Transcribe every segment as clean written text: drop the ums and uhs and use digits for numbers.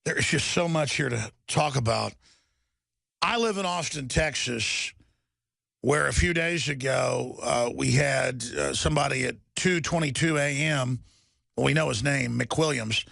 There's just so much here to talk about. I live in Austin, Texas, where a few days ago we had somebody at 2:22 a.m., we know his name, McWilliams,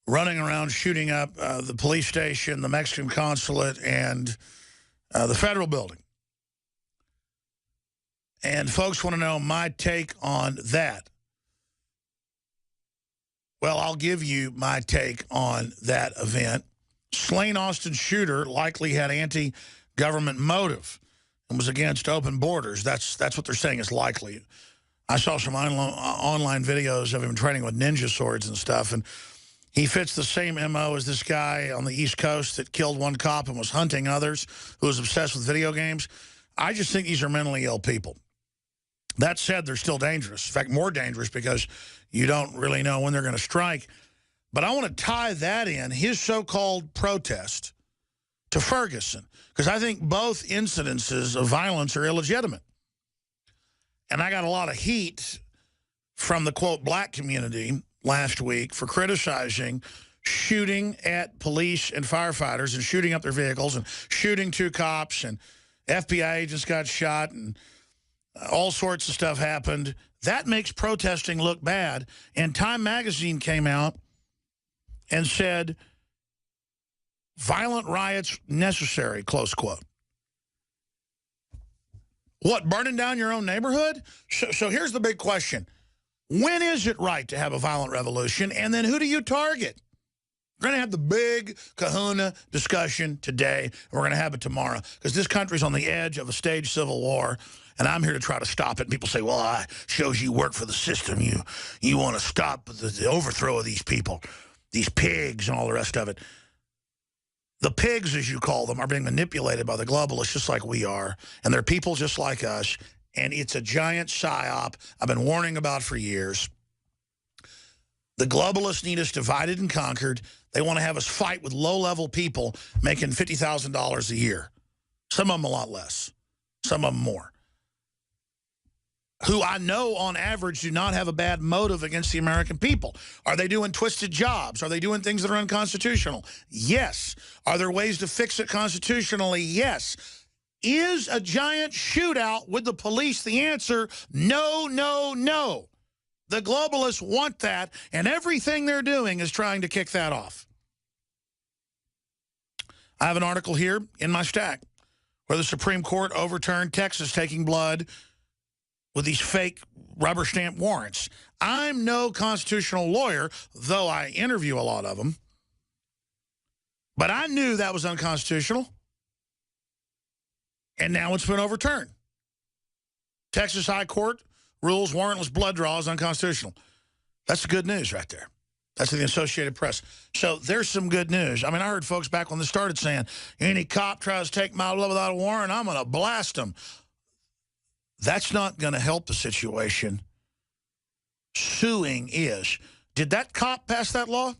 running around shooting up the police station, the Mexican consulate, and the federal building. And folks want to know my take on that. Well, I'll give you my take on that event. Slain Austin shooter likely had anti-government motive and was against open borders. That's what they're saying is likely. I saw some online videos of him training with ninja swords and stuff, and he fits the same MO as this guy on the East Coast that killed one cop and was hunting others, who was obsessed with video games. I just think these are mentally ill people. That said, they're still dangerous. In fact, more dangerous because you don't really know when they're going to strike. But I want to tie that in, his so-called protest, to Ferguson, because I think both incidences of violence are illegitimate. And I got a lot of heat from the, quote, black community last week for criticizing shooting at police and firefighters and shooting up their vehicles and shooting two cops, and FBI agents got shot, and all sorts of stuff happened. That makes protesting look bad. And Time magazine came out and said, violent riots necessary, close quote. What, burning down your own neighborhood? So here's the big question. When is it right to have a violent revolution? And then who do you target? We're going to have the big kahuna discussion today, and we're going to have it tomorrow, because this country's on the edge of a staged civil war, and I'm here to try to stop it. And people say, well, I shows you work for the system. You want to stop the overthrow of these people, these pigs and all the rest of it. The pigs, as you call them, are being manipulated by the globalists just like we are, and they're people just like us, and it's a giant psyop I've been warning about for years. The globalists need us divided and conquered. They want to have us fight with low-level people making $50,000 a year. Some of them a lot less. Some of them more. Who I know on average do not have a bad motive against the American people. Are they doing twisted jobs? Are they doing things that are unconstitutional? Yes. Are there ways to fix it constitutionally? Yes. Is a giant shootout with the police the answer? No, no, no. The globalists want that, and everything they're doing is trying to kick that off. I have an article here in my stack where the Supreme Court overturned Texas taking blood with these fake rubber stamp warrants. I'm no constitutional lawyer, though I interview a lot of them. But I knew that was unconstitutional. And now it's been overturned. Texas High Court rules warrantless blood draw is unconstitutional. That's the good news right there. That's in the Associated Press. So there's some good news. I mean, I heard folks back when this started saying, any cop tries to take my blood without a warrant, I'm going to blast them. That's not going to help the situation. Suing is. Did that cop pass that law?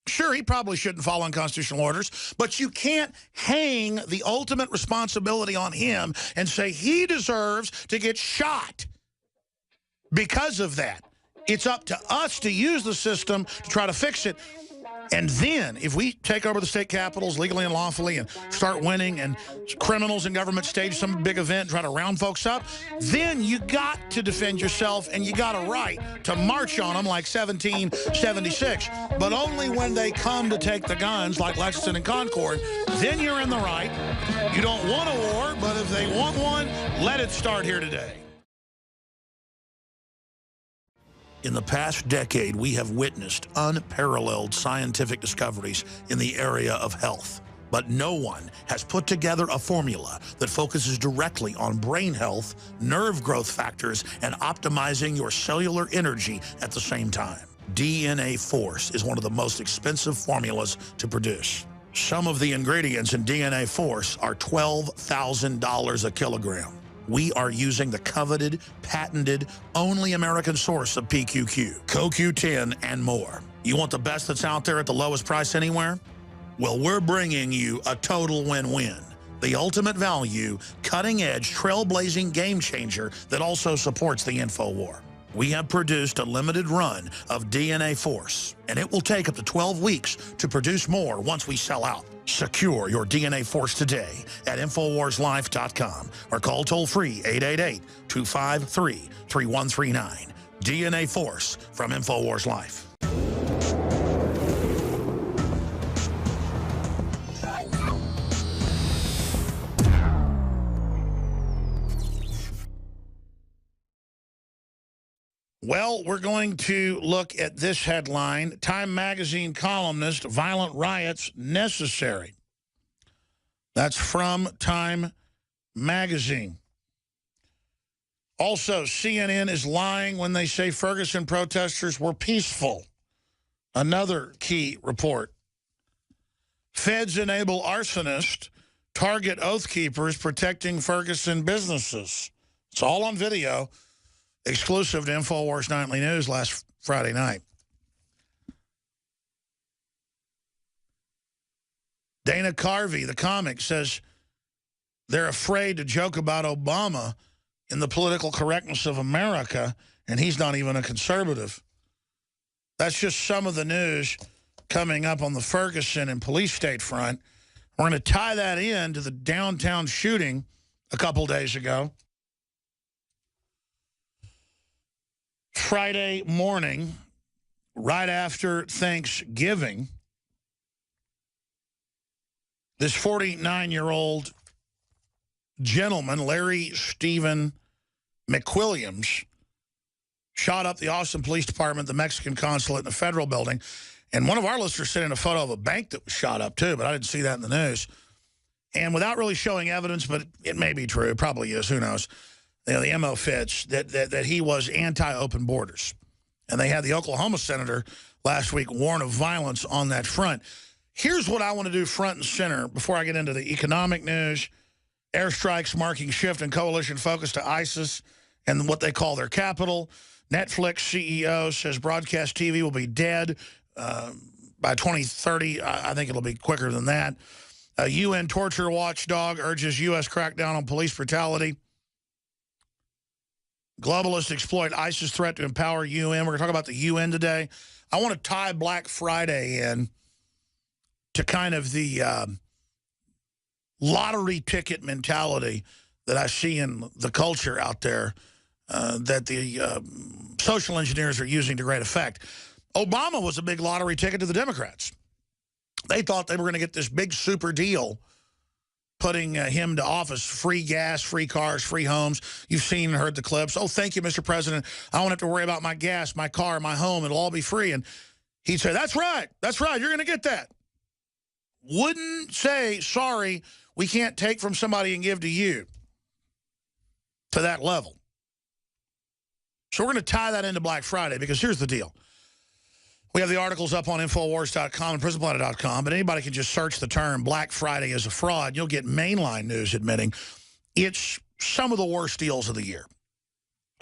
Sure, he probably shouldn't follow unconstitutional orders, but you can't hang the ultimate responsibility on him and say he deserves to get shot because of that. It's up to us to use the system to try to fix it. And then, if we take over the state capitals legally and lawfully and start winning, and criminals in government stage some big event and try to round folks up, then you got to defend yourself, and you got a right to march on them like 1776. But only when they come to take the guns like Lexington and Concord, then you're in the right. You don't want a war, but if they want one, let it start here today. In the past decade, we have witnessed unparalleled scientific discoveries in the area of health. But no one has put together a formula that focuses directly on brain health, nerve growth factors, and optimizing your cellular energy at the same time. DNA Force is one of the most expensive formulas to produce. Some of the ingredients in DNA Force are $12,000 a kilogram. We are using the coveted, patented, only American source of PQQ, CoQ10, and more. You want the best that's out there at the lowest price anywhere? Well, we're bringing you a total win-win. The ultimate value, cutting-edge, trailblazing game changer that also supports the InfoWar. We have produced a limited run of DNA Force, and it will take up to 12 weeks to produce more once we sell out. Secure your DNA Force today at InfoWarsLife.com or call toll-free 888-253-3139. DNA Force from InfoWars Life. Well, we're going to look at this headline. Time magazine columnist, violent riots necessary. That's from Time magazine. Also, CNN is lying when they say Ferguson protesters were peaceful. Another key report. Feds enable arsonists, target oath keepers protecting Ferguson businesses. It's all on video. Exclusive to InfoWars Nightly News last Friday night. Dana Carvey, the comic, says they're afraid to joke about Obama in the political correctness of America, and he's not even a conservative. That's just some of the news coming up on the Ferguson and police state front. We're going to tie that in to the downtown shooting a couple days ago. Friday morning, right after Thanksgiving, this 49-year-old gentleman, Larry Stephen McWilliams, shot up the Austin Police Department, the Mexican consulate, and the federal building. And one of our listeners sent in a photo of a bank that was shot up, too, but I didn't see that in the news. And without really showing evidence, but it may be true, it probably is, who knows, you know, the MO fits, that he was anti-open borders. And they had the Oklahoma senator last week warn of violence on that front. Here's what I want to do front and center before I get into the economic news, airstrikes marking shift in coalition focus to ISIS and what they call their capital. Netflix CEO says broadcast TV will be dead by 2030. I think it'll be quicker than that. A UN torture watchdog urges U.S. crackdown on police brutality. Globalists exploit ISIS threat to empower UN. We're going to talk about the UN today. I want to tie Black Friday in to kind of the lottery ticket mentality that I see in the culture out there that the social engineers are using to great effect. Obama was a big lottery ticket to the Democrats. They thought they were going to get this big super deal putting him to office, free gas, free cars, free homes. You've seen and heard the clips. Oh, thank you, Mr. President. I won't have to worry about my gas, my car, my home. It'll all be free. And he'd say, that's right. That's right. You're going to get that. Wouldn't say, sorry, we can't take from somebody and give to you to that level. So we're going to tie that into Black Friday because here's the deal. We have the articles up on Infowars.com and PrisonPlanet.com, but anybody can just search the term Black Friday as a fraud. You'll get mainline news admitting it's some of the worst deals of the year.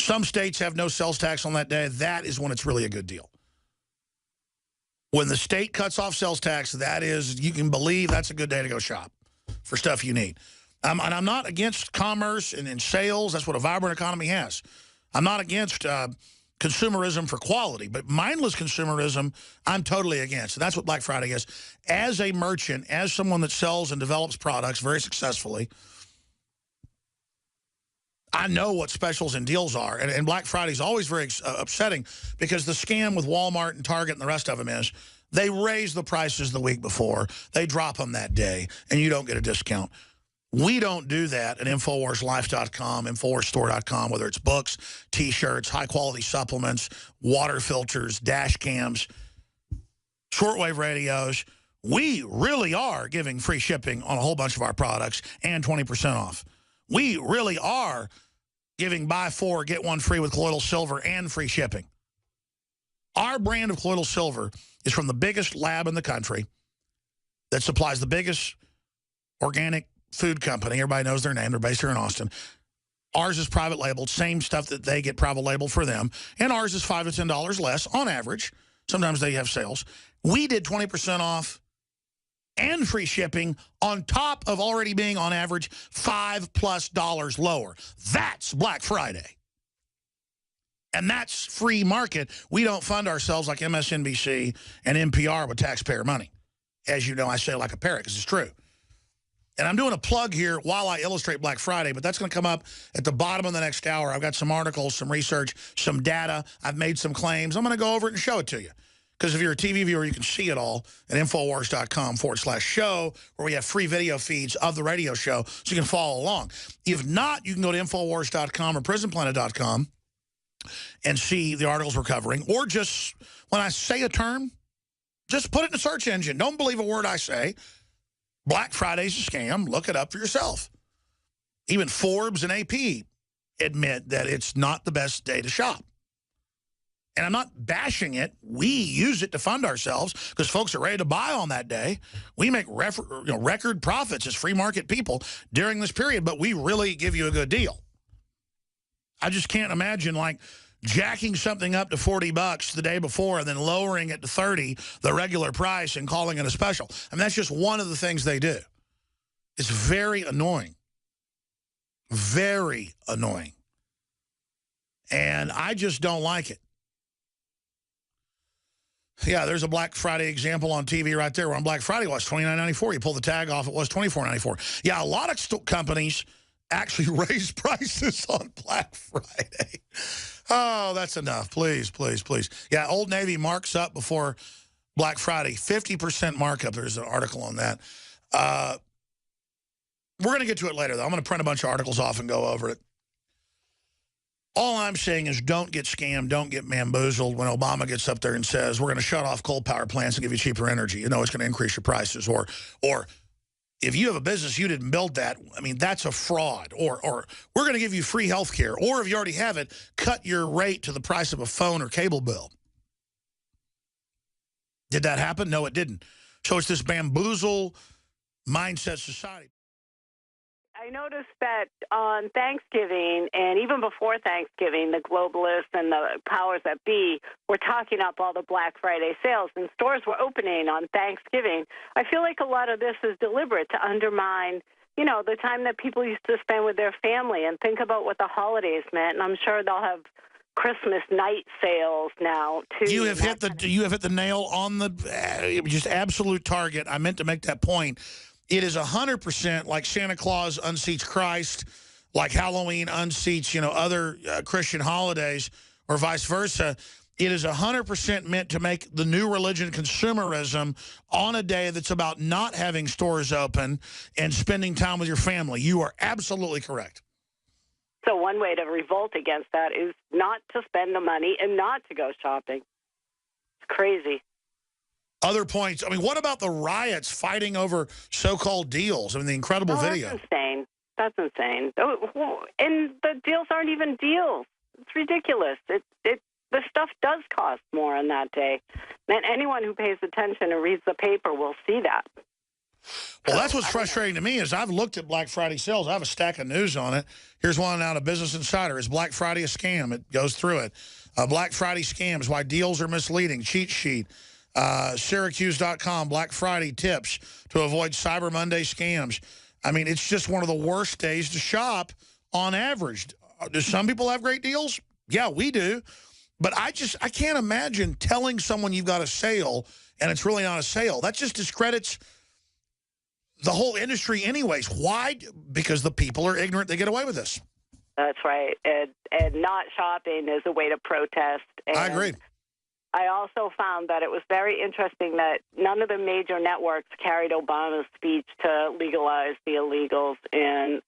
Some states have no sales tax on that day. That is when it's really a good deal. When the state cuts off sales tax, that is, you can believe that's a good day to go shop for stuff you need. And I'm not against commerce and sales. That's what a vibrant economy has. I'm not against consumerism for quality, but mindless consumerism, I'm totally against. And that's what Black Friday is. As a merchant, as someone that sells and develops products very successfully, I know what specials and deals are. And Black Friday is always very upsetting because the scam with Walmart and Target and the rest of them is they raise the prices the week before, they drop them that day, and you don't get a discount. We don't do that at InfoWarsLife.com, InfoWarsStore.com, whether it's books, T-shirts, high-quality supplements, water filters, dash cams, shortwave radios. We really are giving free shipping on a whole bunch of our products and 20% off. We really are giving buy four, get one free with colloidal silver and free shipping. Our brand of colloidal silver is from the biggest lab in the country that supplies the biggest organic food company. Everybody knows their name. They're based here in Austin. Ours is private labeled, same stuff that they get private labeled for them. And ours is $5 to $10 less on average. Sometimes they have sales. We did 20% off and free shipping on top of already being on average $5+ lower. That's Black Friday. And that's free market. We don't fund ourselves like MSNBC and NPR with taxpayer money. As you know, I say it like a parrot because it's true. And I'm doing a plug here while I illustrate Black Friday, but that's going to come up at the bottom of the next hour. I've got some articles, some research, some data. I've made some claims. I'm going to go over it and show it to you. Because if you're a TV viewer, you can see it all at Infowars.com/show, where we have free video feeds of the radio show so you can follow along. If not, you can go to Infowars.com or PrisonPlanet.com and see the articles we're covering. Or just, when I say a term, just put it in the search engine. Don't believe a word I say. Black Friday's a scam. Look it up for yourself. Even Forbes and AP admit that it's not the best day to shop. And I'm not bashing it. We use it to fund ourselves because folks are ready to buy on that day. We make record profits as free market people during this period, but we really give you a good deal. I just can't imagine, like, jacking something up to $40 the day before and then lowering it to $30, the regular price, and calling it a special. I mean, that's just one of the things they do. It's very annoying. Very annoying. And I just don't like it. Yeah, there's a Black Friday example on TV right there. Where on Black Friday it was $29.94. You pull the tag off, it was $24.94. Yeah, a lot of companies actually raise prices on Black Friday. Oh, that's enough. Please, please, please. Yeah, Old Navy marks up before Black Friday. 50% markup. There's an article on that. We're going to get to it later, though. I'm going to print a bunch of articles off and go over it. All I'm saying is don't get scammed, don't get bamboozled when Obama gets up there and says, we're going to shut off coal power plants and give you cheaper energy. You know it's going to increase your prices. Or if you have a business, you didn't build that. I mean, that's a fraud. Or we're going to give you free health care. Or if you already have it, cut your rate to the price of a phone or cable bill. Did that happen? No, it didn't. So it's this bamboozle mindset society. I noticed that on Thanksgiving and even before Thanksgiving, the globalists and the powers that be were talking up all the Black Friday sales, and stores were opening on Thanksgiving. I feel like a lot of this is deliberate to undermine, you know, the time that people used to spend with their family and think about what the holidays meant. And I'm sure they'll have Christmas night sales now too. You have hit the nail on the just absolute target. I meant to make that point. It is 100% like Santa Claus unseats Christ, like Halloween unseats, you know, other Christian holidays, or vice versa. It is 100% meant to make the new religion consumerism on a day that's about not having stores open and spending time with your family. You are absolutely correct. So one way to revolt against that is not to spend the money and not to go shopping. It's crazy. Other points. I mean, what about the riots fighting over so-called deals? I mean, the incredible video. That's insane. That's insane. And the deals aren't even deals. It's ridiculous. The stuff does cost more on that day. And anyone who pays attention and reads the paper will see that. Well, that's what's frustrating to me is I've looked at Black Friday sales. I have a stack of news on it. Here's one out of Business Insider. Is Black Friday a scam? It goes through it. Black Friday scams, why deals are misleading, cheat sheet. Syracuse.com, Black Friday tips to avoid Cyber Monday scams. I mean, it's just one of the worst days to shop on average. Do some people have great deals? Yeah, we do. But I can't imagine telling someone you've got a sale and it's really not a sale. That just discredits the whole industry anyways. Why? Because the people are ignorant. They get away with this. That's right. And not shopping is a way to protest. And I agree. I also found that it was very interesting that none of the major networks carried Obama's speech to legalize the illegals. And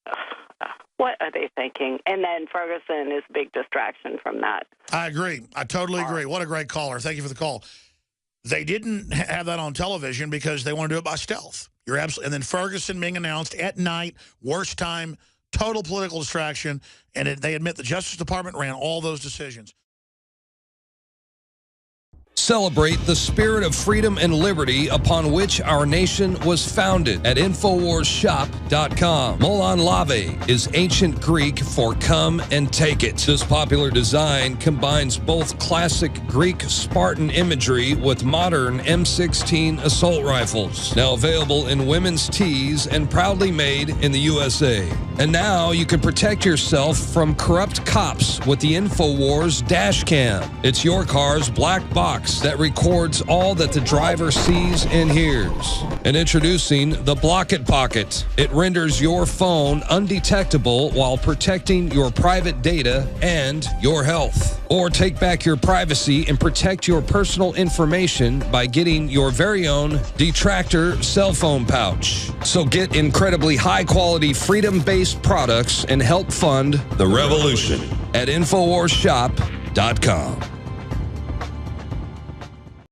what are they thinking? And then Ferguson is a big distraction from that. I agree. I totally agree. What a great caller. Thank you for the call. They didn't have that on television because they want to do it by stealth. You're absolutely. And then Ferguson being announced at night, worst time, total political distraction. And they admit the Justice Department ran all those decisions. Celebrate the spirit of freedom and liberty upon which our nation was founded at InfoWarsShop.com. Molon Lave is ancient Greek for come and take it. This popular design combines both classic Greek Spartan imagery with modern M16 assault rifles. Now available in women's tees and proudly made in the USA. And now you can protect yourself from corrupt cops with the InfoWars dash cam. It's your car's black box that records all that the driver sees and hears. And introducing the Block It Pocket. It renders your phone undetectable while protecting your private data and your health. Or take back your privacy and protect your personal information by getting your very own Detractor cell phone pouch. So get incredibly high-quality, freedom-based products and help fund the revolution at InfoWarsShop.com.